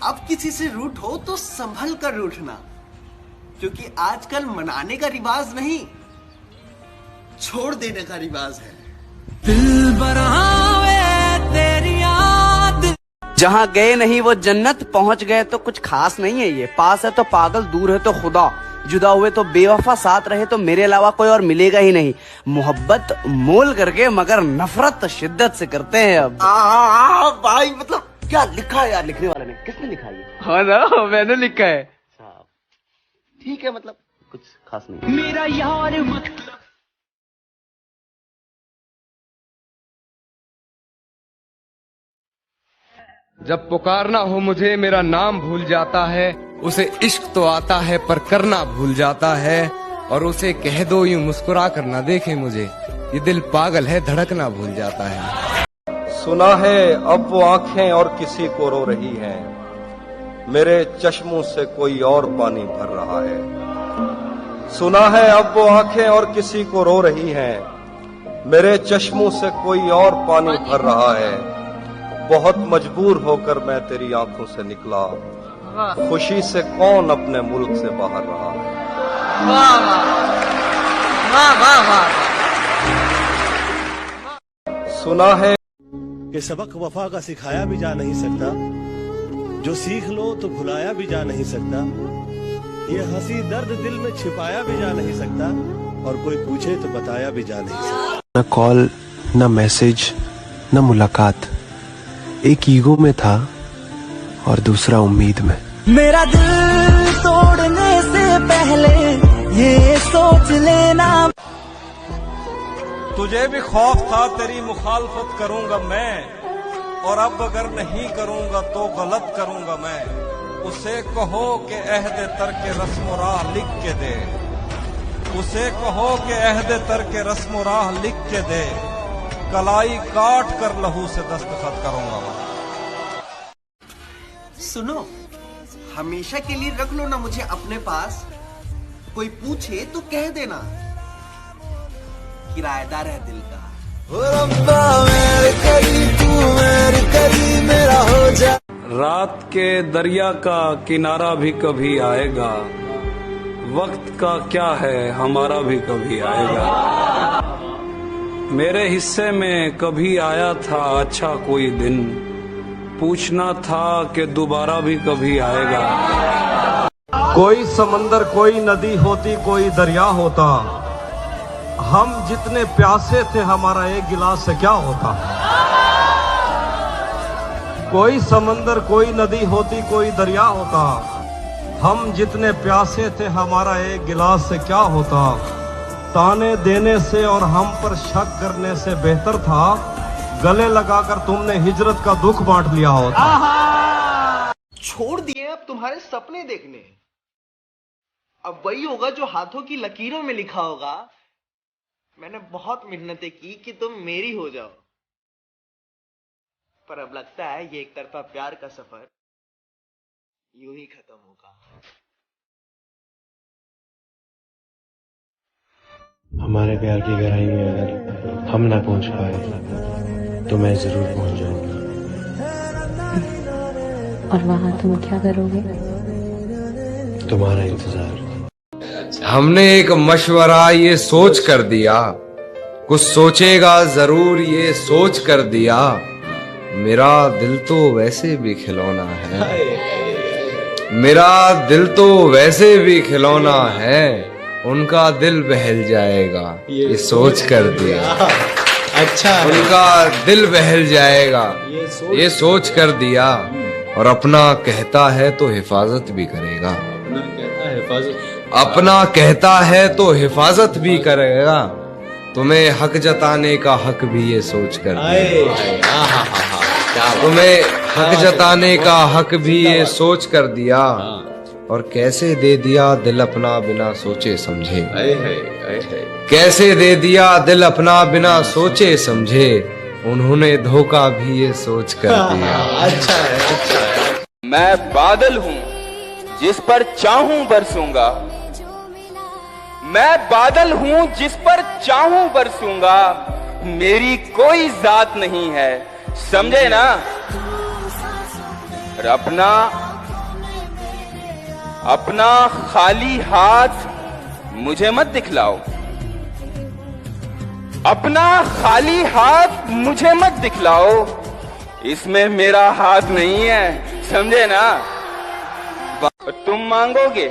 अब किसी से रूठ हो तो संभल कर रूठना, क्योंकि आजकल मनाने का रिवाज नहीं, छोड़ देने का रिवाज है। दिल बरहावे तेरी याद, जहाँ गए नहीं वो जन्नत, पहुँच गए तो कुछ खास नहीं है ये। पास है तो पागल, दूर है तो खुदा, जुदा हुए तो बेवफा, साथ रहे तो मेरे अलावा कोई और मिलेगा ही नहीं। मोहब्बत मोल करके मगर नफरत शिद्दत से करते हैं अब। भाई मतलब क्या लिखा है यार लिखने वाले ने, किसने लिखा है ये? हाँ ना, मैंने लिखा है। ठीक है, मतलब कुछ खास नहीं। मेरा यार मतलब जब पुकारना हो मुझे मेरा नाम भूल जाता है, उसे इश्क तो आता है पर करना भूल जाता है, और उसे कह दो यूं मुस्कुरा कर ना देखे मुझे, ये दिल पागल है धड़कना भूल जाता है। सुना है अब वो आंखें और किसी को रो रही हैं, मेरे चश्मों से कोई और पानी भर रहा है। सुना है अब वो आंखें और किसी को रो रही हैं, मेरे चश्मों से कोई और पानी भर रहा है। बहुत मजबूर होकर मैं तेरी आंखों से निकला, खुशी से कौन अपने मुल्क से बाहर रहा है। सुना है कि सबक वफा का सिखाया भी जा नहीं सकता, जो सीख लो तो भुलाया भी जा नहीं सकता, ये हंसी दर्द दिल में छिपाया भी जा नहीं सकता, और कोई पूछे तो बताया भी जा नहीं सकता। न कॉल, न मैसेज, न मुलाकात, एक ईगो में था और दूसरा उम्मीद में। मेरा दिल तोड़ने से पहले ये सोच लेना। तुझे भी खौफ था तेरी मुखालफत करूंगा मैं, और अब अगर नहीं करूंगा तो गलत करूंगा मैं। उसे कहो कि अहद तर्क रस्म राह लिख के दे, उसे कहो कि अहद तर्क रस्म राह लिख के दे, कलाई काट कर लहू से दस्तखत करूंगा मैं। सुनो, हमेशा के लिए रख लो ना मुझे अपने पास, कोई पूछे तो कह देना किराएदार है दिल का। रात के दरिया का किनारा भी कभी आएगा, वक्त का क्या है हमारा भी कभी आएगा। मेरे हिस्से में कभी आया था अच्छा कोई दिन, पूछना था कि दोबारा भी कभी आएगा। कोई समंदर कोई नदी होती कोई दरिया होता, हम जितने प्यासे थे हमारा एक गिलास से क्या होता। कोई समंदर कोई नदी होती कोई दरिया होता, हम जितने प्यासे थे हमारा एक गिलास से क्या होता। ताने देने से और हम पर शक करने से बेहतर था गले लगाकर तुमने हिजरत का दुख बांट लिया होता। छोड़ दिए अब तुम्हारे सपने देखने, अब वही होगा जो हाथों की लकीरों में लिखा होगा। मैंने बहुत मिन्नतें की कि तुम मेरी हो जाओ, पर अब लगता है ये एक तरफा प्यार का सफर यूं ही खत्म होगा। हमारे प्यार की गहराई में अगर हम ना पहुंच पाए तो मैं जरूर पहुंच जाऊंगा। और वहां तुम क्या करोगे? तुम्हारा इंतजार। हमने एक मशवरा ये सोच कर दिया, कुछ सोचेगा जरूर ये सोच कर दिया, मेरा दिल तो वैसे भी खिलौना है, मेरा दिल तो वैसे भी खिलौना है, उनका दिल बहल जाएगा ये सोच कर दिया। अच्छा, उनका दिल बहल जाएगा ये सोच कर दिया, और अपना कहता है तो हिफाजत भी करेगा, अपना कहता है तो हिफाजत भी करेगा, तुम्हें हक जताने का हक भी ये सोच कर दिया, तुम्हें हक जताने का हक भी ये सोच कर दिया, और कैसे दे दिया दिल अपना बिना सोचे समझे, कैसे दे दिया दिल अपना बिना सोचे समझे, उन्होंने धोखा भी ये सोच कर दिया। अच्छा है, अच्छा है। मैं बादल हूँ जिस पर चाहूं बरसूंगा, मैं बादल हूँ जिस पर चाहूं बरसूंगा, मेरी कोई जात नहीं है समझे ना। और अपना अपना खाली हाथ मुझे मत दिखलाओ, अपना खाली हाथ मुझे मत दिखलाओ, इसमें मेरा हाथ नहीं है, समझे ना। तुम मांगोगे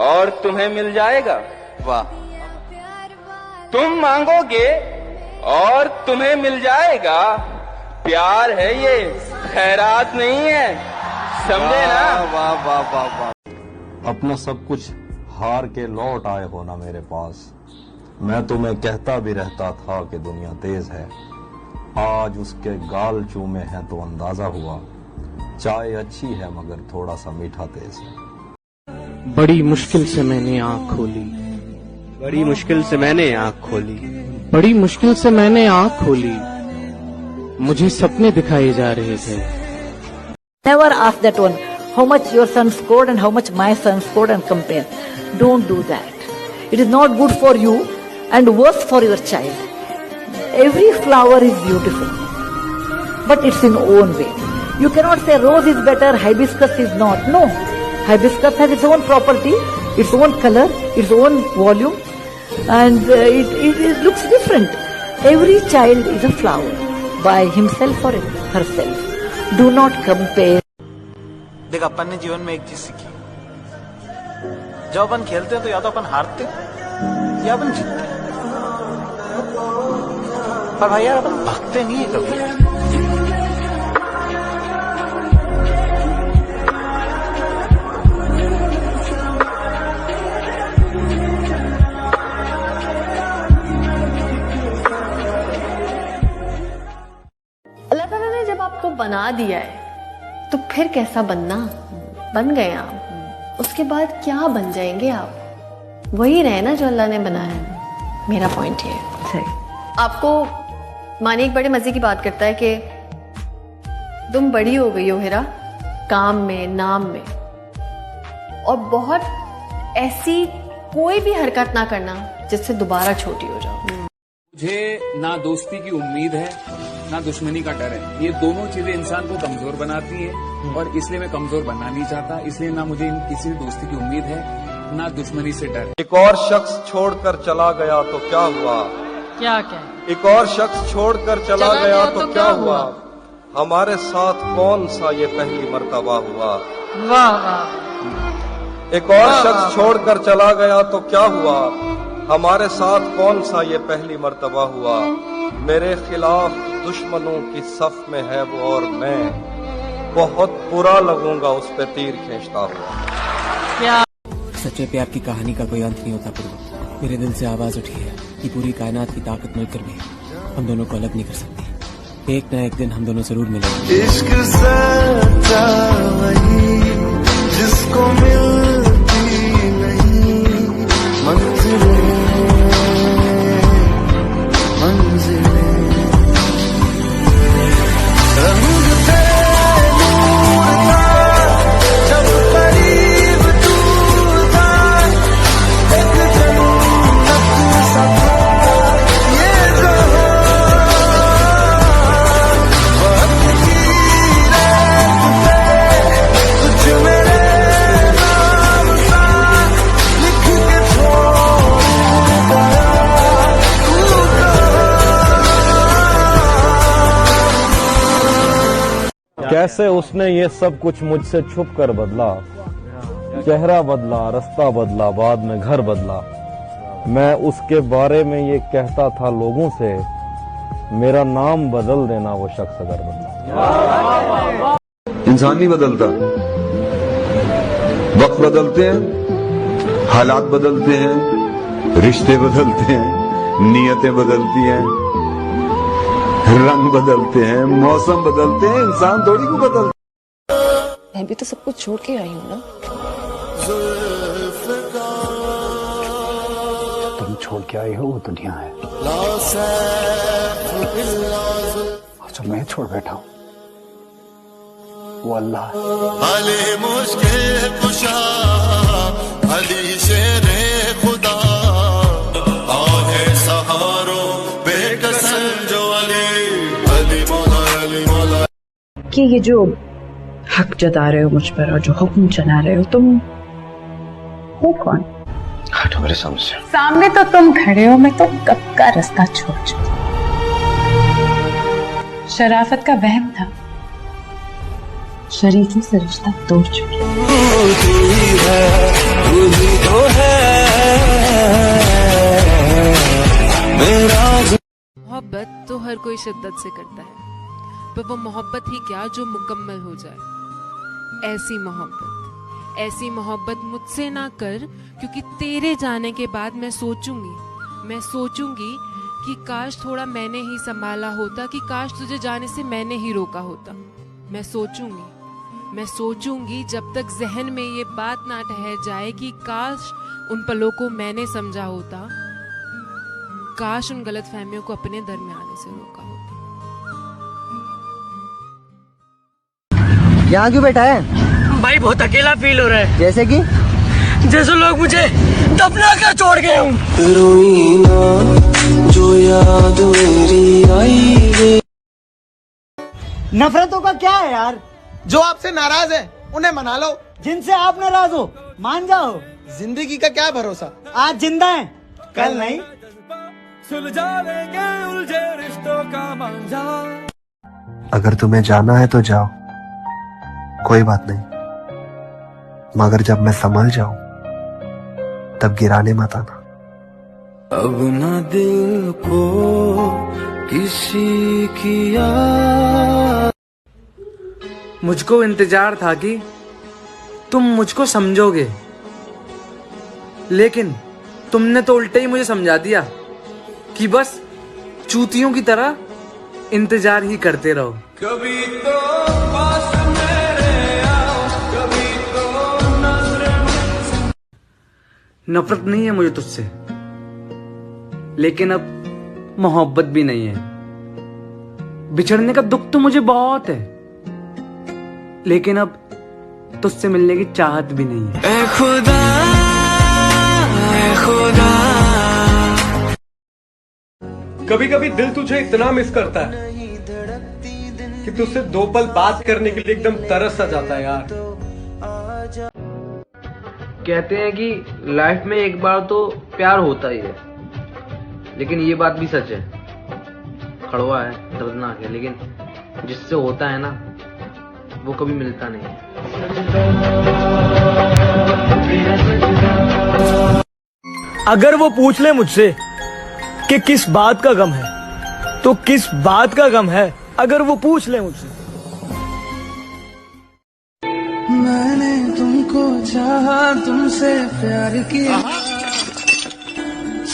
और तुम्हें मिल जाएगा। वाह। तुम मांगोगे और तुम्हें मिल जाएगा। प्यार है ये, खैरात नहीं है, समझे ना। वाह वाह वाह वाह। अपना सब कुछ हार के लौट आए हो ना मेरे पास। मैं तुम्हें कहता भी रहता था कि दुनिया तेज है, आज उसके गाल चूमे हैं तो अंदाजा हुआ, चाय अच्छी है मगर थोड़ा सा मीठा तेज है। बड़ी मुश्किल से मैंने आँख खोली, बड़ी मुश्किल से मैंने आँख खोली, बड़ी मुश्किल से मैंने आँख खोली, मुझे सपने दिखाए जा रहे थे। Never ask that one, how much your son scored and how much my son scored and compare. Don't do that. It is not good for you and worse for your child. Every flower is beautiful, but it's in own way. You cannot say rose is better, hibiscus is not. No. Hibiscus has its own property, its own color, its own volume, and it looks different. Every child is a flower by himself or herself. Do not compare. देख, अपन ने जीवन में एक चीज सीखी, जब अपन खेलते हैं तो या तो अपन हारते हैं या अपन जीतते हैं, पर भाई यार अपन भागते नहीं है कभी। अल्लाह ताला ने जब आपको बना दिया है तो फिर कैसा बनना, बन गए आप, उसके बाद क्या बन जाएंगे आप, वही रहे ना जो अल्लाह ने बनाया है। मेरा पॉइंट ये है। आपको मानी एक बड़े मजे की बात करता है कि तुम बड़ी हो गई हो हिरा, काम में, नाम में, और बहुत ऐसी कोई भी हरकत ना करना जिससे दोबारा छोटी हो जाओ। मुझे ना दोस्ती की उम्मीद है ना दुश्मनी का डर है। ये दोनों चीजें इंसान को कमजोर बनाती है और इसलिए मैं कमजोर बनना नहीं चाहता। इसलिए ना मुझे किसी दोस्ती की उम्मीद है ना दुश्मनी से डर। एक और शख्स छोड़कर चला गया तो क्या हुआ? क्या क्या? एक और शख्स छोड़कर चला गया तो क्या हुआ? हमारे साथ कौन सा ये पहली मर्तबा हुआ? वाह वाह। एक और शख्स छोड़कर चला गया तो क्या हुआ? हमारे साथ कौन सा ये पहली मर्तबा हुआ? मेरे खिलाफ दुश्मनों की सफ में है वो और मैं बहुत बुरा लगूंगा उस पे तीर खींचता हुआ। सच्चे प्यार की कहानी का कोई अंत नहीं होता पूर्व। मेरे दिल से आवाज उठी है कि पूरी कायनात की ताकत मिलकर भी हम दोनों को अलग नहीं कर सकती। एक ना एक दिन हम दोनों जरूर मिलेंगे। इश्क सच्चा वही जिसको मिलती नहीं मंजिलें, मंजिलें। रंग थे नूर था जब करीब तू था, एक जन्नत सा था ये जहां। वक्त की रेत पे तुझ मेरे नाम सा लिख के छोड़ गया तू कैसे उसने ये सब कुछ मुझसे छुप कर बदला, चेहरा बदला, रास्ता बदला, बाद में घर बदला। मैं उसके बारे में ये कहता था लोगों से, मेरा नाम बदल देना वो शख्स अगर बदला। इंसान नहीं बदलता, वक्त बदलते हैं, हालात बदलते हैं, रिश्ते बदलते हैं, नीयतें बदलती हैं, रंग बदलते हैं, मौसम बदलते हैं, इंसान थोड़ी को बदलता। मैं भी तो सब कुछ छोड़ के आई हूँ ना। तुम छोड़ के आई हो वो दुनिया है, और जो मैं छोड़ बैठा हूँ वो अल्लाह है। भले मुश्किल कुशा भली शेरे खुदा आहे सहारो बेकसन जो अली मौला। कि ये जो हक जता रहे हो मुझ पर और जो हुक्म चला रहे हो, तुम वो कौन? हटो मेरे सामने से। सामने तो तुम खड़े हो, मैं तो कब का रास्ता छोड़ चुकी। शराफत का वहम था, शरीफों से रिश्ता तोड़ चुकी। मोहब्बत तो हर कोई शिद्दत से करता है, पर वो मोहब्बत ही क्या जो मुकम्मल हो जाए। ऐसी मोहब्बत मुझसे ना कर, क्योंकि तेरे जाने के बाद मैं सोचूंगी कि काश थोड़ा मैंने ही संभाला होता, कि काश तुझे जाने से मैंने ही रोका होता। मैं सोचूंगी जब तक जहन में ये बात ना ठहर जाए कि काश उन पलों को मैंने समझा होता, काश उन गलतफहमियों को अपने दरमियान आने से रोका होता। यहाँ क्यों बैठा है भाई? बहुत अकेला फील हो रहा है। जैसे कि जैसे लोग मुझे दफना कर छोड़ गए हूँ। जो याद मेरी आई। नफरतों का क्या है यार? जो आपसे नाराज है उन्हें मना लो। जिनसे आप नाराज हो मान जाओ। जिंदगी का क्या भरोसा, आज जिंदा है कल नहीं। सुलझा लेंगे उलझे रिश्तों का मांझा। अगर तुम्हें जाना है तो जाओ, कोई बात नहीं, मगर जब मैं संभल जाऊं तब गिराने मत आना। अब ना दिल को किसी की याद। मुझको इंतजार था कि तुम मुझको समझोगे, लेकिन तुमने तो उल्टे ही मुझे समझा दिया कि बस चूतियों की तरह इंतजार ही करते रहो। कभी तो पास मेरे आओ, कभी तो नजरें। नफरत नहीं है मुझे तुझसे, लेकिन अब मोहब्बत भी नहीं है। बिछड़ने का दुख तो मुझे बहुत है, लेकिन अब तुझसे मिलने की चाहत भी नहीं है। ऐ खुदा, ऐ खुदा। कभी कभी दिल तुझे इतना मिस करता है कि तुझसे 2 पल बात करने के लिए एकदम तरस आ जाता है यार। कहते हैं कि लाइफ में एक बार तो प्यार होता ही है, लेकिन ये बात भी सच है। कड़वा है, दर्दनाक है, लेकिन जिससे होता है ना वो कभी मिलता नहीं है। अगर वो पूछ ले मुझसे कि किस बात का गम है, तो किस बात का गम है, अगर वो पूछ ले मुझसे। मैंने तुमको चाहा, तुमसे प्यार किया,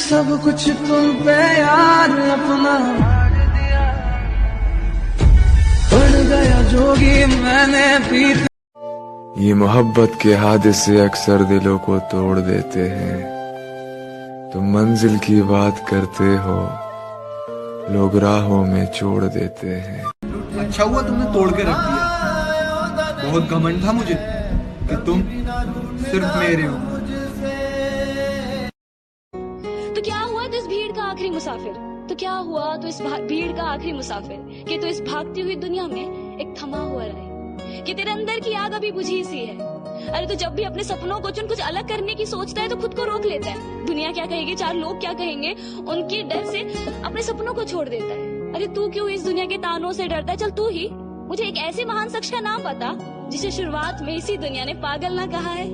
सब कुछ तुम पे यार अपना दिया। पड़ गया जोगी मैंने पीत। ये मोहब्बत के हादसे अक्सर दिलों को तोड़ देते हैं। तुम मंजिल की बात करते हो, लोग राहों में छोड़ देते हैं। अच्छा हुआ तुमने तोड़ के रख दिया। बहुत घमंड था मुझे कि तुम सिर्फ मेरे हो। तो क्या हुआ तो इस भीड़ का आखिरी मुसाफिर, तो क्या हुआ तो इस भीड़ का आखिरी मुसाफिर, कि तो इस भागती हुई दुनिया में एक थमा हुआ रहे, कि तेरे अंदर की आग अभी बुझी सी है। अरे तो जब भी अपने सपनों को चुन कुछ अलग करने की सोचता है तो खुद को रोक लेता है। दुनिया क्या कहेगी, 4 लोग क्या कहेंगे, उनके डर से अपने सपनों को छोड़ देता है। अरे तू क्यों इस दुनिया के तानों से डरता है? चल तू ही। मुझे एक ऐसे महान शख्स का नाम पता जिसे शुरुआत में इसी दुनिया ने पागल ना कहा है।